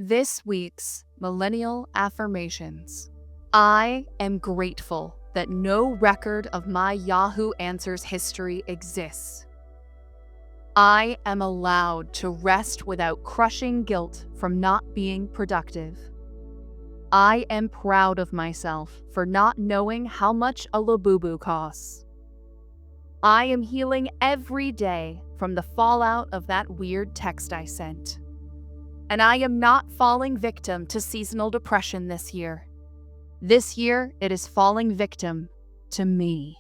This week's Millennial Affirmations. I am grateful that no record of my Yahoo Answers history exists. I am allowed to rest without crushing guilt from not being productive. I am proud of myself for not knowing how much a Labubu costs. I am healing every day from the fallout of that weird text I sent. And I am not falling victim to seasonal depression this year. This year, it is falling victim to me.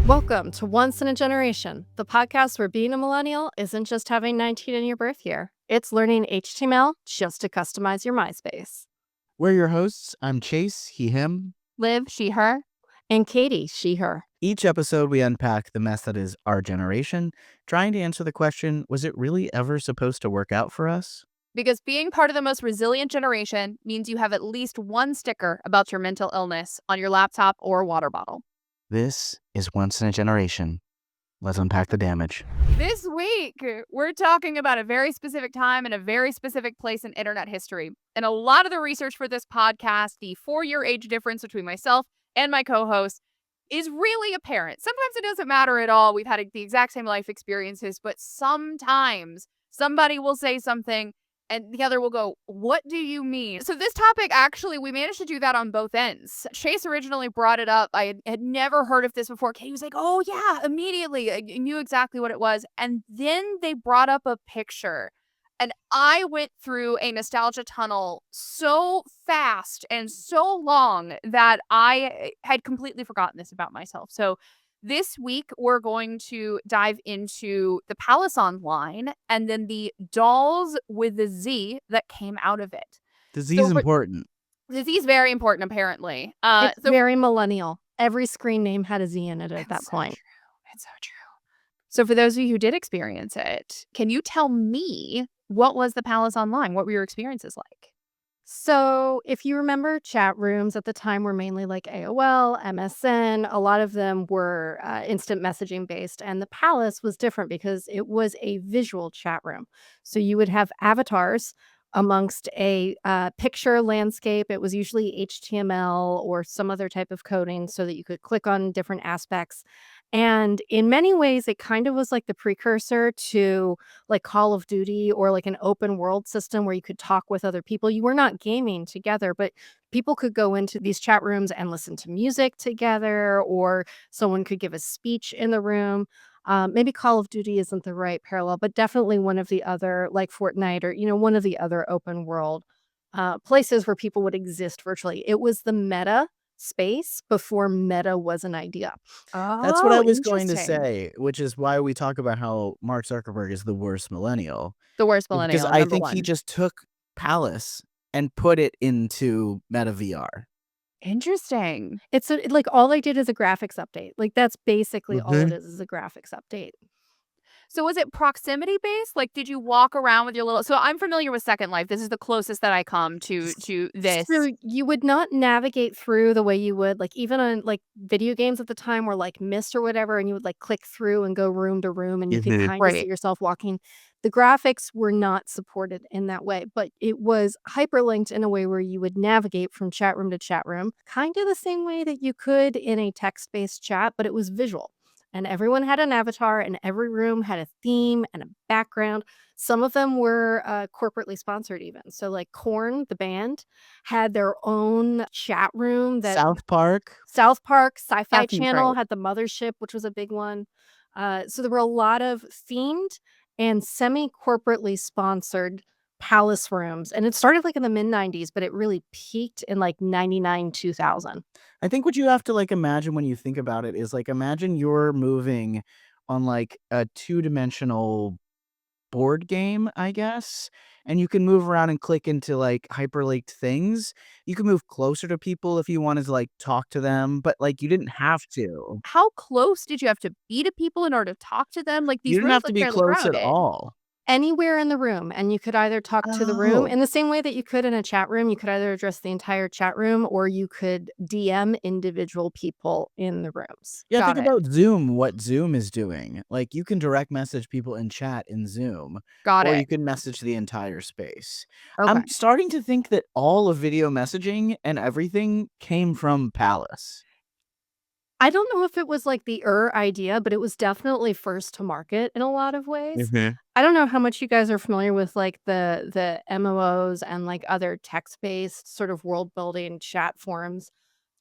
Welcome to Once in a Generation, the podcast where being a millennial isn't just having 19 in your birth year. It's learning HTML just to customize your MySpace. We're your hosts. I'm Chase, he, him. Liv, she, her. And Katie, she, her. Each episode, we unpack the mess that is our generation, trying to answer the question, was it really ever supposed to work out for us? Because being part of the most resilient generation means you have at least one sticker about your mental illness on your laptop or water bottle. This is Once in a Generation. Let's unpack the damage. This week, we're talking about a very specific time and a very specific place in internet history. And a lot of the research for this podcast, the 4-year age difference between myself and my co-host, is really apparent. Sometimes it doesn't matter at all. We've had the exact same life experiences, but sometimes somebody will say something and the other will go, what do you mean? So this topic, actually, we managed to do that on both ends. Chase originally brought it up. I had never heard of this before. Katie was like, oh yeah, immediately. I knew exactly what it was. And then they brought up a picture. And I went through a nostalgia tunnel so fast and so long that I had completely forgotten this about myself. So this week, we're going to dive into the Palace Online and then the Dollz with the Z that came out of it. The Z is important. The Z is very important, apparently. It's very millennial. Every screen name had a Z in it at that point. It's so true. So for those of you who did experience it, can you tell me what was the Palace Online? What were your experiences like? So if you remember, chat rooms at the time were mainly like AOL, MSN. A lot of them were instant messaging based. And the Palace was different because it was a visual chat room. So you would have avatars amongst a picture landscape. It was usually HTML or some other type of coding so that you could click on different aspects. And in many ways, it kind of was like the precursor to like Call of Duty or like an open world system where you could talk with other people. You were not gaming together, but people could go into these chat rooms and listen to music together, or someone could give a speech in the room. Maybe Call of Duty isn't the right parallel, but definitely one of the other, like Fortnite or, one of the other open world places where people would exist virtually. It was the meta space before meta was an idea. That's what I was going to say, which is why we talk about how Mark Zuckerberg is the worst millennial. The worst millennial. Because I think he just took Palace and put it into Meta VR. Interesting. It's like all they did is a graphics update. Like that's basically all it is a graphics update. So was it proximity based? Like, did you walk around with your little... So I'm familiar with Second Life. This is the closest that I come to this. So you would not navigate through the way you would, like, even on, like, video games at the time were, like, Myst or whatever, and you would, like, click through and go room to room, and you could kind of see yourself walking. The graphics were not supported in that way, but it was hyperlinked in a way where you would navigate from chat room to chat room, kind of the same way that you could in a text-based chat, but it was visual. And everyone had an avatar, and every room had a theme and a background. Some of them were corporately sponsored even. So like Korn, the band, had their own chat room. South Park, Sci-Fi Channel had the Mothership, which was a big one. So there were a lot of themed and semi-corporately sponsored Palace rooms. And it started like in the mid-90s, but it really peaked in like 99, 2000. I think what you have to like imagine when you think about it is like imagine you're moving on like a 2-dimensional board game, I guess, and you can move around and click into like hyperlinked things. You can move closer to people if you wanted to like talk to them, but like you didn't have to. How close did you have to be to people in order to talk to them? Like these You didn't rooms have to look be fairly close at crowded. all. anywhere in the room, and you could either talk to the room Oh. in the same way that you could in a chat room. You could either address the entire chat room or you could DM individual people in the rooms. Yeah, think Got it. about Zoom, what Zoom is doing. Like, you can direct message people in chat in Zoom, Got or it. you can message the entire space. Okay. I'm starting to think that all of video messaging and everything came from Palace. I don't know if it was like the idea, but it was definitely first to market in a lot of ways. Mhm. I don't know how much you guys are familiar with like the MMOs and like other text-based sort of world building chat forums.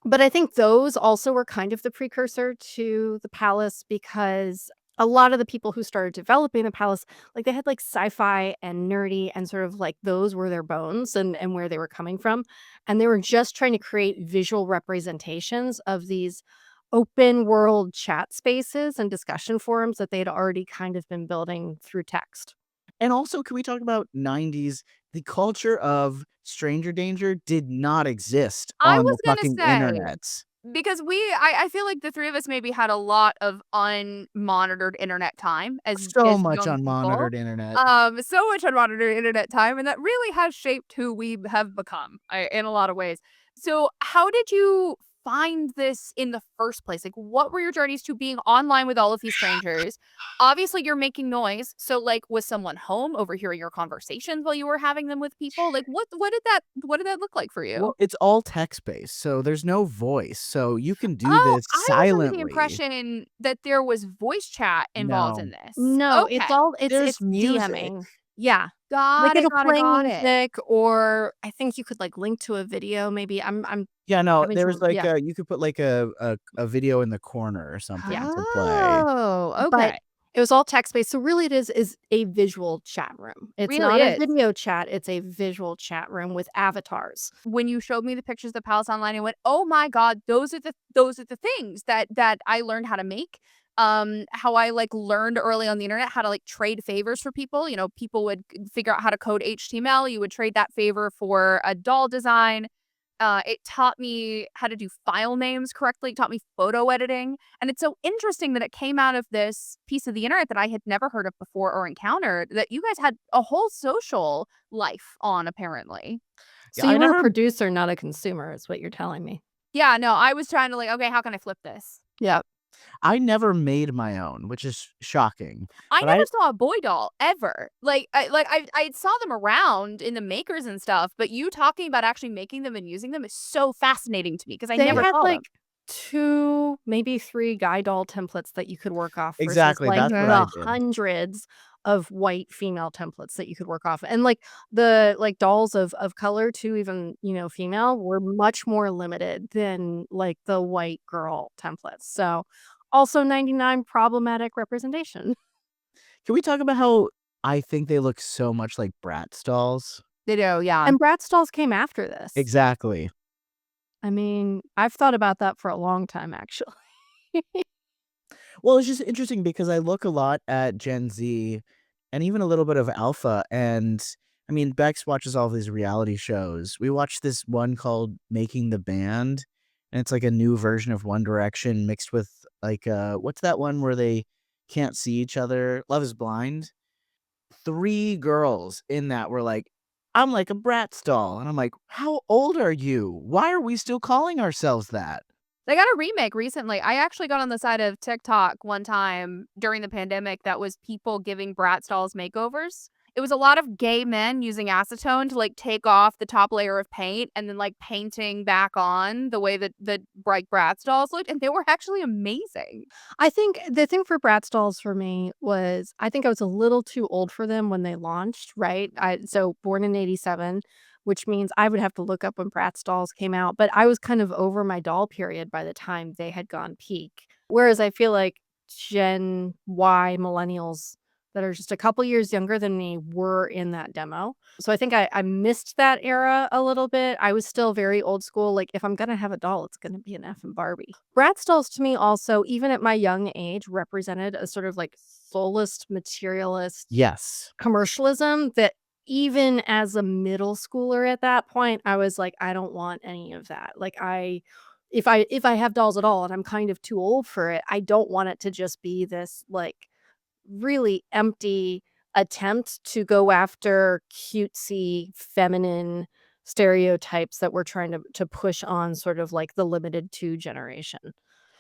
But I think those also were kind of the precursor to the Palace because a lot of the people who started developing the Palace, like they had like sci-fi and nerdy and sort of like those were their bones and where they were coming from. And they were just trying to create visual representations of these open world chat spaces and discussion forums that they'd already kind of been building through text. And also, can we talk about 90s? The culture of stranger danger did not exist I on was the gonna fucking say, internets. because I feel like the three of us maybe had a lot of unmonitored internet time So as much young people. unmonitored internet. So much unmonitored internet time, and that really has shaped who we have become, in a lot of ways. So, how did you find this in the first place? Like, what were your journeys to being online with all of these strangers? Obviously, you're making noise. So, like, was someone home overhearing your conversations while you were having them with people? Like, what did that look like for you? Well, it's all text-based, so there's no voice, so you can do Oh, this I was under the silently. impression that there was voice chat involved in No. this. No, it's Okay. all There's it's music. DMing. Yeah. Like, Got it, it'll got it, play got it. music or I think you could, like, link to a video maybe. I'm Yeah, no, having there's trouble like yeah, a you could put like a video in the corner or yeah. something to play. Oh, But okay. it was all text-based, so really it is a visual chat room. It's Really not a is. video chat, it's a visual chat room with avatars. When you showed me the pictures of the palace online, I went, "Oh my god, those are the things that I learned how to make." How I, like, learned early on the internet how to, like, trade favors for people. People would figure out how to code HTML, you would trade that favor for a doll design. It taught me how to do file names correctly, taught me photo editing, and it's so interesting that it came out of this piece of the internet that I had never heard of before or encountered, that you guys had a whole social life on, apparently. So Yeah, I you were a never producer, not a consumer is what you're telling me. Yeah, no, I was trying to, like, "Okay, how can I flip this?" Yeah. I never made my own, which is shocking, I but never I saw a boy doll ever. I saw them around in the makers and stuff, but you talking about actually making them and using them is so fascinating to me because I They never yeah, had, saw them. like, 2, maybe 3 guy doll templates that you could work off versus, exactly, like, that's what Okay. I the did. hundreds of white female templates that you could work off. And, like, the, like, dolls of color too, even, female, were much more limited than, like, the white girl templates. So, also 99 problematic representation. Can we talk about how I think they look so much like Bratz dolls? They do, yeah. And Bratz dolls came after this. Exactly. I mean, I've thought about that for a long time, actually. Well, it's just interesting because I look a lot at Gen Z and even a little bit of Alpha, and I mean, Bex watches all these reality shows. We watched this one called Making the Band, and it's like a new version of One Direction mixed with like what's that one where they can't see each other? Love is Blind. 3 girls in that were like, "I'm like a Bratz doll," and I'm like, "How old are you? Why are we still calling ourselves that?" They got a remake recently. I actually got on the side of TikTok one time during the pandemic that was people giving Bratz dolls makeovers. It was a lot of gay men using acetone to, like, take off the top layer of paint and then, like, painting back on the way that the bright Bratz dolls looked, and they were actually amazing. I think the thing for Bratz dolls for me was I think I was a little too old for them when they launched, right? So born in '87, which means I would have to look up when Bratz dolls came out, but I was kind of over my doll period by the time they had gone peak. Whereas I feel like Gen Y millennials that are just a couple years younger than me were in that demo. So I think I missed that era a little bit. I was still very old school. Like, if I'm gonna have a doll, it's gonna be an F and Barbie. Bratz dolls to me also, even at my young age, represented a sort of like soulless materialist Yes. commercialism that even as a middle schooler at that point, I was like, I don't want any of that. Like if I have dolls at all and I'm kind of too old for it, I don't want it to just be this like really empty, attempt to go after cutesy feminine stereotypes that we're trying to push on sort of like the limited 2 generation,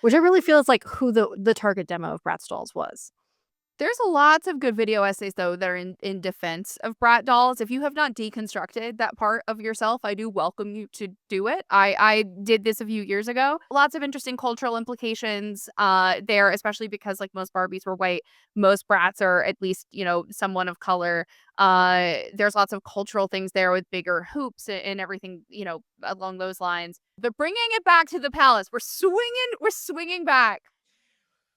which I really feel is like who the target demo of Bratz dolls was. There's lots of good video essays, though, that are in defense of brat dolls. If you have not deconstructed that part of yourself, I do welcome you to do it. I did this a few years ago. Lots of interesting cultural implications there, especially because like most Barbies were white, most brats are at least, someone of color. There's lots of cultural things there with bigger hoops and everything, along those lines. But bringing it back to the palace, we're swinging back.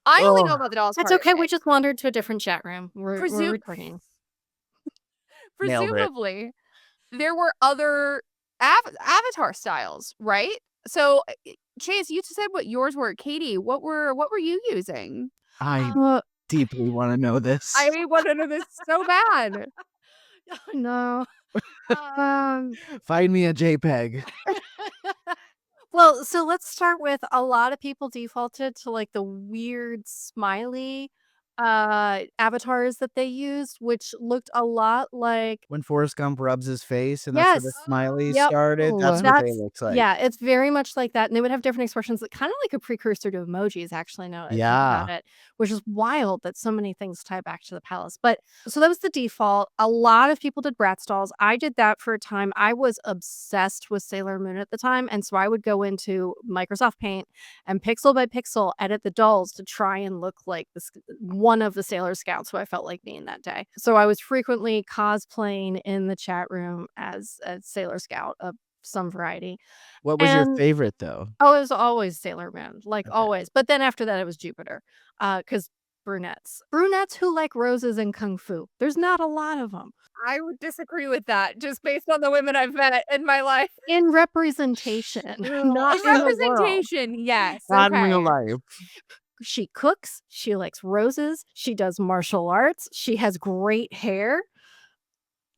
I only know Oh, about the dolls That's part. okay, we just wandered to a different chat room. We're Presu- returning. nailed it. Presumably, there were other avatar styles, right? So, Chase, you said what yours were. Katie, what were you using? I Uh, deeply want to know this. I want to know this so bad. no. Um, Find me a JPEG. well, so let's start with a lot of people defaulted to like the weird smiley avatars that they used, which looked a lot like When Forrest Gump rubs his face and that's where the yes. smiley Yep. started, that's what they That's looked like. yeah, it's very much like that, and they would have different expressions that kinda like a precursor to emojis, actually, now that I think Yeah. about it, which is wild that so many things tie back to the palace, but so that was the default. A lot of people did Bratz dolls. I did that for a time. I was obsessed with Sailor Moon at the time, and so I would go into Microsoft Paint and pixel by pixel edit the dolls to try and look like one of the Sailor Scouts who I felt like being that day. So I was frequently cosplaying in the chat room as a Sailor Scout of some variety. What was your And favorite though? oh, it was always Sailor Moon, like Okay. always. But then after that, it was Jupiter, because brunettes who like roses and kung fu. There's not a lot of them I would disagree with that, just based on the women I've met in my life. in representation, not In in the world. representation, yes. Not in real Okay. life. She cooks. She likes roses. She does martial arts. She has great hair.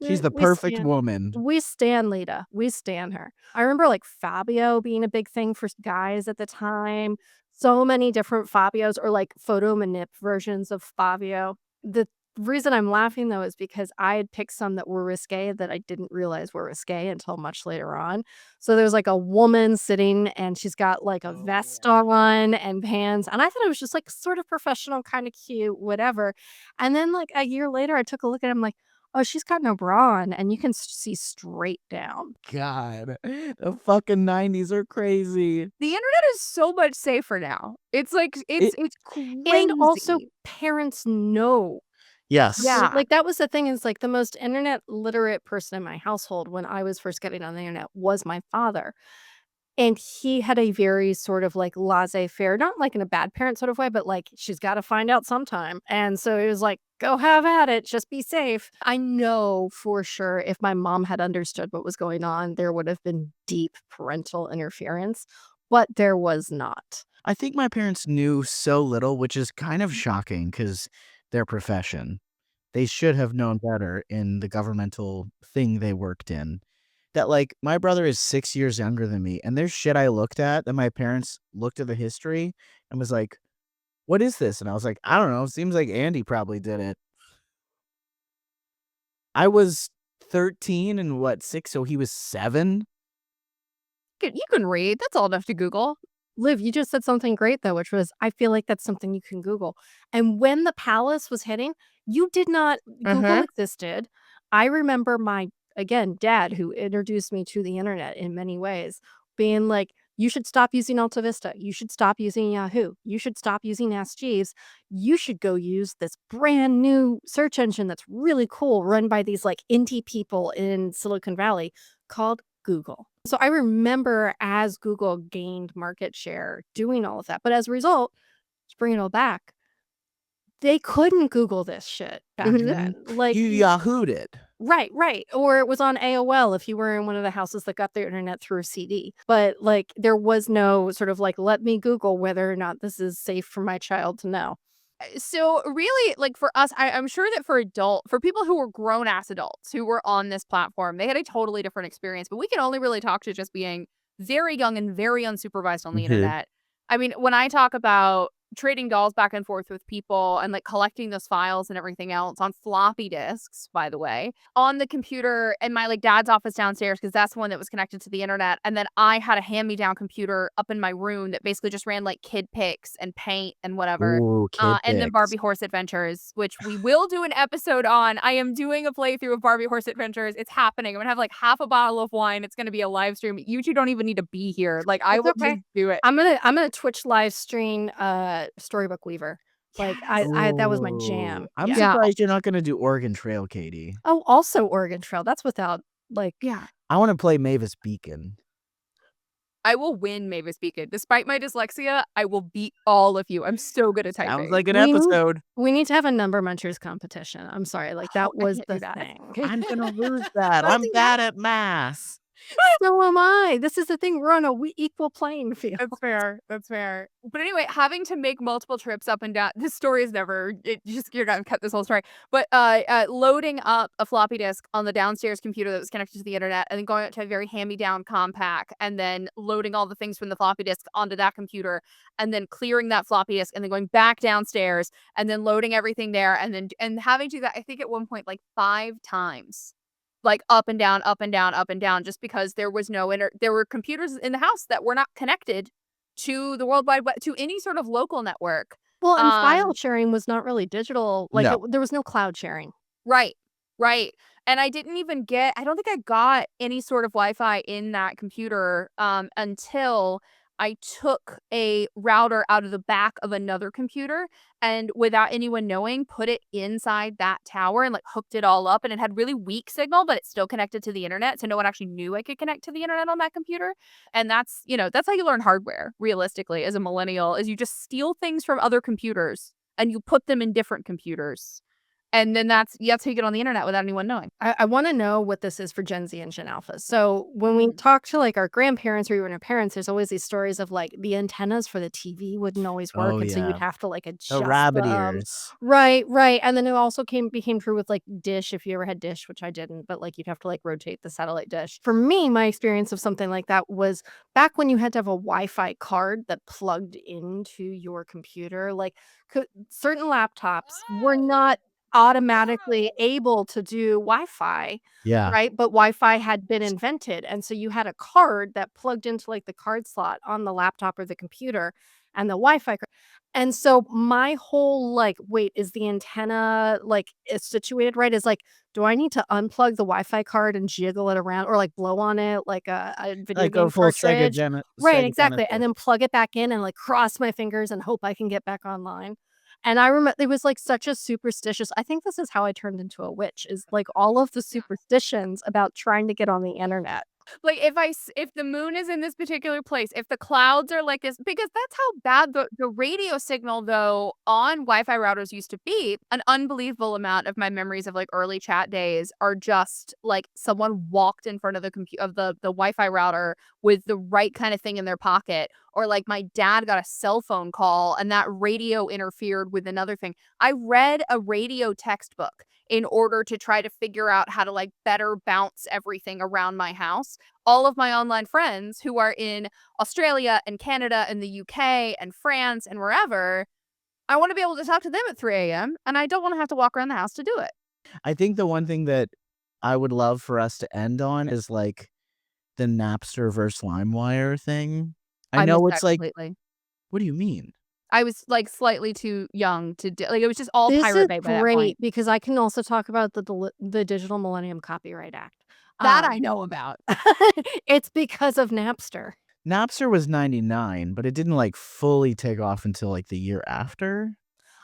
She's the We perfect stan woman. we stan Lita. We stan her. I remember, like, Fabio being a big thing for guys at the time. So many different Fabios or, like, photo manip versions of Fabio. The reason I'm laughing, though, is because I had picked some that were risque that I didn't realize were risque until much later on. So there's, like, a woman sitting, and she's got, like, a vest on and pants, and I thought it was just, like, sort of professional, kinda cute, whatever. And then, like, a year later, I took a look at it, I'm like, oh, she's got no bra on, and you can see straight down. God, the fucking 90s are crazy. The internet is so much safer now. It's like it's crazy. And also, parents know. Yes. Yeah. Like, that was the thing is, like, the most internet literate person in my household when I was first getting on the internet was my father. And he had a very sort of, like, laissez-faire, not, like, in a bad parent sort of way, but, like, she's gotta find out sometime, and so he was like, "Go have at it, just be safe." I know for sure if my mom had understood what was going on, there would have been deep parental interference, but there was not. I think my parents knew so little, which is kind of shocking because their profession. They should have known better in the governmental thing they worked in. That, like, my brother is 6 years younger than me, and there's shit I looked at that my parents looked at the history and was like, "What is this?" And I was like, "I don't know. Seems like Andy probably did it." I was 13 and what, 6, so he was 7? You can read. That's all enough to Google. Liv, you just said something great though, which was, I feel like that's something you can Google. And when the palace was hitting, you did not Google existed. I remember my, again, dad, who introduced me to the internet in many ways, being like, you should stop using Alta Vista. You should stop using Yahoo. You should stop using Ask Jeeves. You should go use this brand new search engine that's really cool, run by these like indie people in Silicon Valley called Google. So I remember as Google gained market share doing all of that. But as a result, to bring it all back, they couldn't Google this shit back then. Like, You Yahoo'd it. right. Or it was on AOL if you were in one of the houses that got the internet through a CD. But like, there was no sort of like, let me Google whether or not this is safe for my child to know. So really, like for us, I'm sure that for people who were grown ass adults who were on this platform, they had a totally different experience. But we can only really talk to just being very young and very unsupervised on the internet. I mean, when I talk about trading dolls back and forth with people and like collecting those files and everything else on floppy disks, by the way, on the computer in my like dad's office downstairs, because that's the one that was connected to the internet. And then I had a hand-me-down computer up in my room that basically just ran like kid pics and paint and whatever. Ooh, kid And then pics. Barbie Horse Adventures, which we will do an episode on. I am doing a playthrough of Barbie Horse Adventures. It's happening. I'm gonna have like half a bottle of wine. It's gonna be a live stream. You two don't even need to be here. Like I It's will okay. just do it. I'm gonna Twitch live stream Storybook Weaver. Like I that was my jam. I'm Yeah. surprised you're not gonna do Oregon Trail, Katie. Oh, also Oregon Trail. That's without like Yeah. I want to play Mavis Beacon. I will win Mavis Beacon. Despite my dyslexia, I will beat all of you. I'm so good at typing. Sounds like an We need- episode. we need to have a number munchers competition. I'm sorry, like that Oh, I was can't do the that. thing. I'm gonna lose that. Don't I'm do bad at math. So am I. This is the thing. We're on a equal playing field. That's fair. That's fair. But anyway, having to make multiple trips up and down. This story is never. You're gonna cut this whole story. But loading up a floppy disk on the downstairs computer that was connected to the internet, and then going up to a very hand-me-down compact, and then loading all the things from the floppy disk onto that computer, and then clearing that floppy disk, and then going back downstairs, and then loading everything there, and having to do that. I think at one point like 5 times. Like up and down, up and down, up and down, just because there was no there were computers in the house that were not connected to the World Wide Web, to any sort of local network. Well, and file sharing was not really digital. Like No. there was no cloud sharing. Right. And I don't think I got any sort of Wi-Fi in that computer until I took a router out of the back of another computer and without anyone knowing, put it inside that tower and like hooked it all up, and it had really weak signal, but it's still connected to the internet. So no one actually knew I could connect to the internet on that computer. And that's how you learn hardware realistically as a millennial, is you just steal things from other computers and you put them in different computers. And then that's how you get on the internet without anyone knowing. I want to know what this is for Gen Z and Gen Alpha. So when we talk to like our grandparents or even our parents, there's always these stories of like the antennas for the TV wouldn't always work, Oh, and so yeah. you'd have to like adjust The rabbit them. ears. Right. And then it also became true with like Dish, if you ever had Dish, which I didn't, but like you'd have to like rotate the satellite dish. For me, my experience of something like that was back when you had to have a Wi-Fi card that plugged into your computer. Like certain laptops were not automatically able to do Wi-Fi, Yeah. right? But Wi-Fi had been invented, and so you had a card that plugged into like the card slot on the laptop or the computer, and the Wi-Fi card. And so my whole like, wait, is the antenna like is situated right? Is like, do I need to unplug the Wi-Fi card and jiggle it around, or like blow on it like a video Like game a full Sega cartridge? Right, Sega exactly. Genesis. And then plug it back in and like cross my fingers and hope I can get back online. And I remember it was like such a superstitious. I think this is how I turned into a witch, is like all of the superstitions about trying to get on the internet. Like if the moon is in this particular place, if the clouds are like this, because that's how bad the radio signal though on Wi-Fi routers used to be. An unbelievable amount of my memories of like early chat days are just like someone walked in front of the Wi-Fi router with the right kind of thing in their pocket, or like my dad got a cell phone call and that radio interfered with another thing. I read a radio textbook in order to try to figure out how to like better bounce everything around my house. All of my online friends who are in Australia and Canada and the UK and France and wherever, I want to be able to talk to them at 3 a.m. and I don't want to have to walk around the house to do it. I think the one thing that I would love for us to end on is like the Napster versus LimeWire thing. I know missed it's that like, completely. what do you mean? I was like slightly too young to do, like it was just all This Pirate is Bay by that great point. because I can also talk about the Digital Millennium Copyright Act. That I know about. It's because of Napster. Napster was 99, but it didn't like fully take off until like the year after.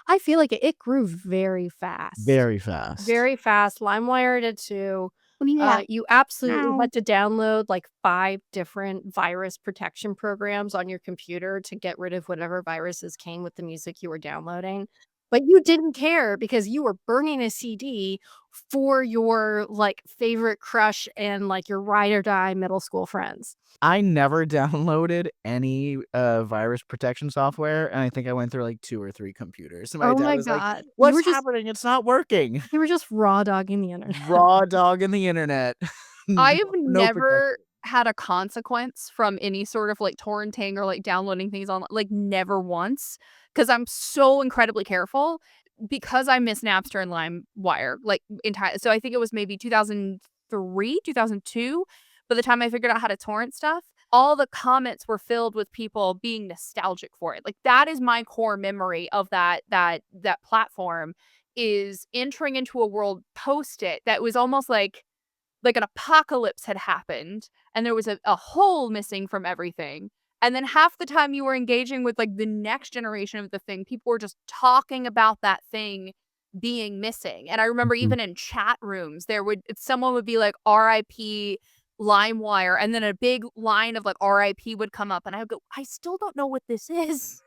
I feel like it grew very fast. Very fast. Very fast. LimeWire did too. Yeah. You absolutely had to download like 5 different virus protection programs on your computer to get rid of whatever viruses came with the music you were downloading. But you didn't care because you were burning a CD for your like favorite crush and like your ride or die middle school friends. I never downloaded any virus protection software, and I think I went through like 2 or 3 computers. And my Oh dad my was like, God. "What's happening? It's not working." You were just raw dogging the internet. Raw dog in the internet. I have No protection. had a consequence from any sort of like torrenting or like downloading things on like never once because I'm so incredibly careful because I miss Napster and LimeWire like entire. So I think it was maybe 2003, 2002. By the time I figured out how to torrent stuff, all the comments were filled with people being nostalgic for it. Like that is my core memory of that platform is entering into a world post it that was almost like an apocalypse had happened and there was a hole missing from everything. And then half the time you were engaging with like the next generation of the thing, people were just talking about that thing being missing. And I remember Mhm. even in chat rooms, someone would be like RIP LimeWire, and then a big line of like RIP would come up, and I would go, I still don't know what this is.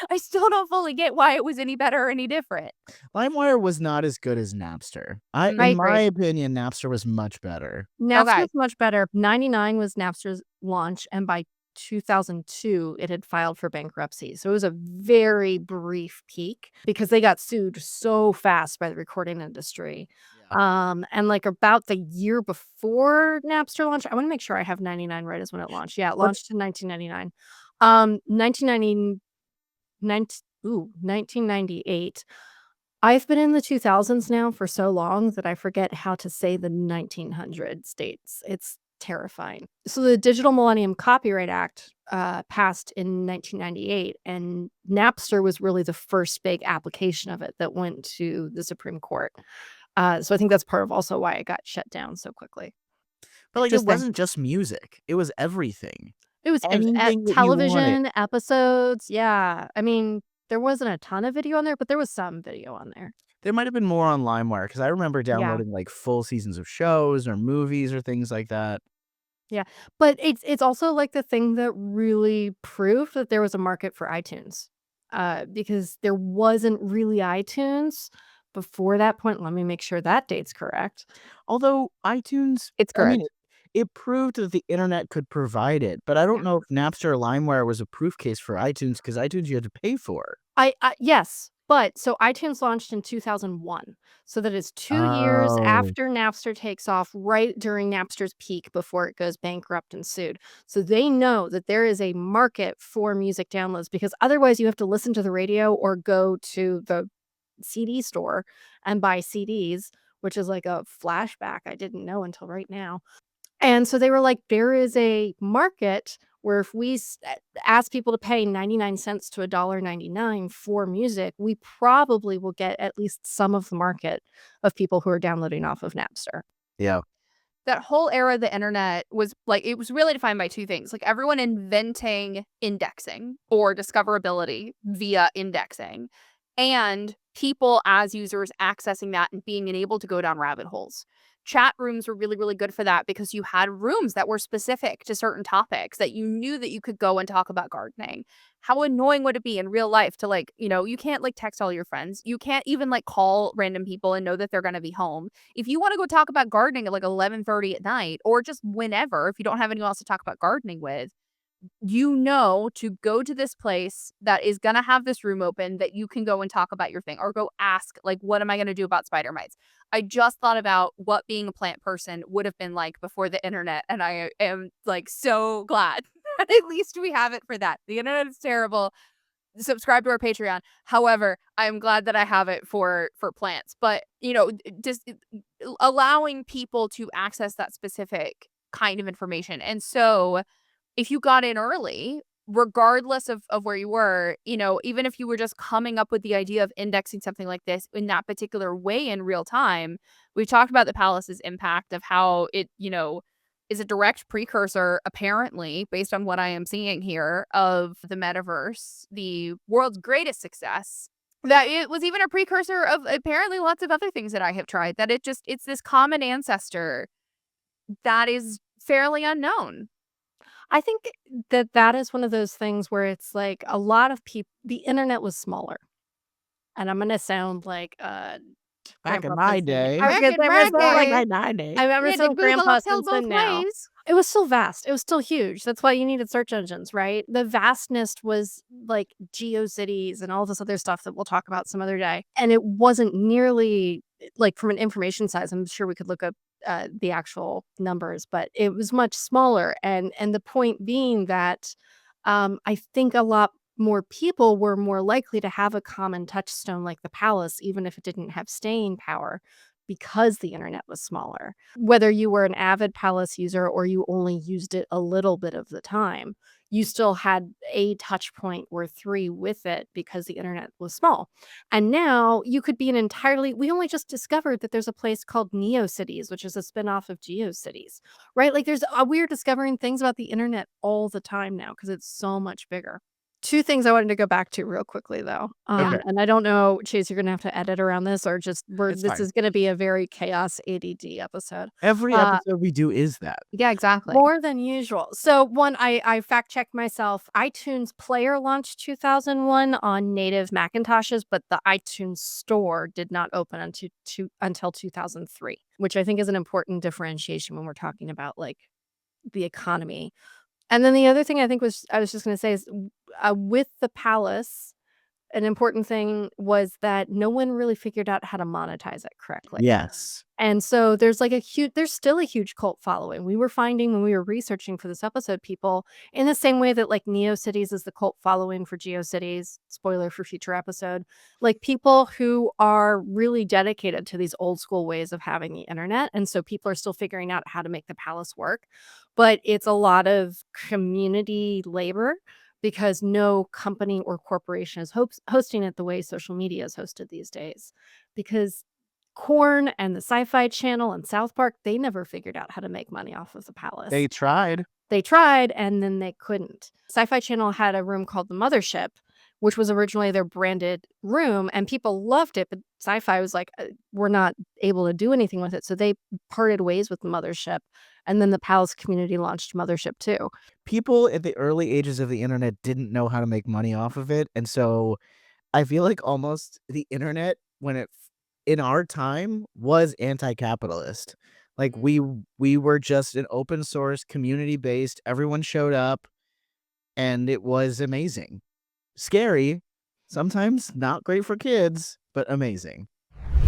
I still don't fully get why it was any better or any different. LimeWire was not as good as Napster. I In Mm, my agree. opinion, Napster was much better. okay. Napster's much better. 99 was Napster's launch, and by 2002, it had filed for bankruptcy. So it was a very brief peak because they got sued so fast by the recording industry. Yeah. And like about the year before Napster launched, I want to make sure I have 99 right as when it launched. Yeah, it But launched in 1999. 1990, 1998. I've been in the 2000s now for so long that I forget how to say the 1900 states. It's terrifying. So the Digital Millennium Copyright Act passed in 1998, and Napster was really the first big application of it that went to the Supreme Court. So I think that's part of also why it got shut down so quickly. like it Interesting. wasn't just music. It was everything. It was at Anything that you wanted. television episodes. Yeah. I mean, there wasn't a ton of video on there, but there was some video on there. There might have been more on LimeWire because I remember Yeah. downloading like full seasons of shows or movies or things like that. Yeah, but it's also, like, the thing that really proved that there was a market for iTunes, because there wasn't really iTunes before that point. Let me make sure that date's correct. Although iTunes, It's I mean, correct. it proved that the internet could provide it, but I don't Yeah. know if Napster or LimeWire was a proof case for iTunes because iTunes you had to pay for. Yes, but so iTunes launched in 2001, so that is 2 years Oh, after Napster takes off, right during Napster's peak before it goes bankrupt and sued. So they know that there is a market for music downloads because otherwise you have to listen to the radio or go to the CD store and buy CDs, which is like a flashback I didn't know until right now. And so they were like, there is a market where if ask people to pay 99 cents to $1.99 for music, we probably will get at least some of the market of people who are downloading off of Napster. yeah. That whole era of the internet was like it was really defined by two things. Like everyone inventing indexing or discoverability via indexing and people as users accessing that and being able to go down rabbit holes. Chat rooms were really, really good for that because you had rooms that were specific to certain topics that you knew that you could go and talk about gardening. How annoying would it be in real life to like, you can't like text all your friends. You can't even like call random people and know that they're going to be home. If you want to go talk about gardening at like 11:30 at night or just whenever, if you don't have anyone else to talk about gardening with, to go to this place that is gonna have this room open that you can go and talk about your thing or go ask, like, "What am I gonna do about spider mites?" I just thought about what being a plant person would have been like before the internet, and I am, like, so glad that at least we have it for that. The internet is terrible. Subscribe to our Patreon. However, I'm glad that I have it for plants, but, just allowing people to access that specific kind of information, and so if you got in early, regardless of where you were, even if you were just coming up with the idea of indexing something like this in that particular way in real time, we've talked about the palace's impact of how it, is a direct precursor, apparently, based on what I am seeing here, of the metaverse, the world's greatest success. That it was even a precursor of apparently lots of other things that I have tried. That it's this common ancestor that is fairly unknown. I think that that is one of those things where it's like a lot of people, the internet was smaller. And I'm going to sound like Back in Grandpa my Simpson. day. I was Back gonna in say, I'm my gonna sound like day, I remember you had to some Google Grandpa uphill both Simpson now. ways. It was still vast. It was still huge. That's why you needed search engines, right? The vastness was like GeoCities and all this other stuff that we'll talk about some other day. And it wasn't nearly like from an information size. I'm sure we could look up the actual numbers, but it was much smaller. And the point being that I think a lot more people were more likely to have a common touchstone like the palace, even if it didn't have staying power, because the internet was smaller. Whether you were an avid palace user or you only used it a little bit of the time, you still had a touch point or three with it because the internet was small. And now you could be an entirely, we only just discovered that there's a place called NeoCities, which is a spinoff of GeoCities, right? Like we're discovering things about the internet all the time now because it's so much bigger. Two things I wanted to go back to real quickly though. Okay. And I don't know, Chase, you're gonna have to edit around this or just It's this fine. is gonna be a very chaos ADD episode. Every Uh, episode we do is that. Yeah, exactly. More than usual. So one, I fact checked myself. iTunes Player launched 2001 on native Macintoshes, but the iTunes Store did not open until 2003, which I think is an important differentiation when we're talking about like the economy. And then the other thing I think I was just going to say is with the palace, an important thing was that no one really figured out how to monetize it correctly. Yes. And so there's still a huge cult following. We were finding when we were researching for this episode, people in the same way that like NeoCities is the cult following for GeoCities, spoiler for future episode, like people who are really dedicated to these old school ways of having the internet. And so people are still figuring out how to make the palace work, but it's a lot of community labor because no company or corporation is hosting it the way social media is hosted these days. Because Korn and the Sci-Fi Channel and South Park, they never figured out how to make money off of the palace. They tried. They tried, and then they couldn't. Sci-Fi Channel had a room called the Mothership, which was originally their branded room, and people loved it, but Sci-Fi was like, we're not able to do anything with it. So they parted ways with the Mothership, and then the palace community launched Mothership too. People at the early ages of the internet didn't know how to make money off of it. And so I feel like almost the internet, when it in our time, was anti-capitalist. Like we were just an open source, community based, everyone showed up, and it was amazing. Scary, sometimes not great for kids, but amazing.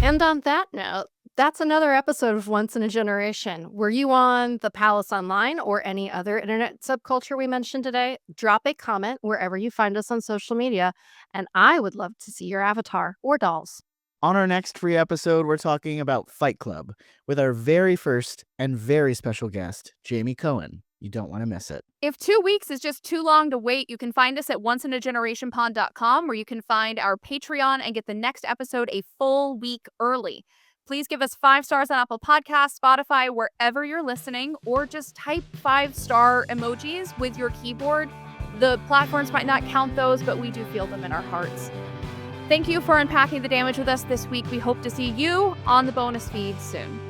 And on that note, that's another episode of Once in a Generation. Were you on the Palace Online or any other internet subculture we mentioned today? Drop a comment wherever you find us on social media, and I would love to see your avatar or dolls. On our next free episode, we're talking about Fight Club with our very first and very special guest, Jamie Cohen. You don't want to miss it. If 2 weeks is just too long to wait, you can find us at onceinagenerationpod.com, where you can find our Patreon and get the next episode a full week early. Please give us 5 stars on Apple Podcasts, Spotify, wherever you're listening, or just type 5-star emojis with your keyboard. The platforms might not count those, but we do feel them in our hearts. Thank you for unpacking the damage with us this week. We hope to see you on the bonus feed soon.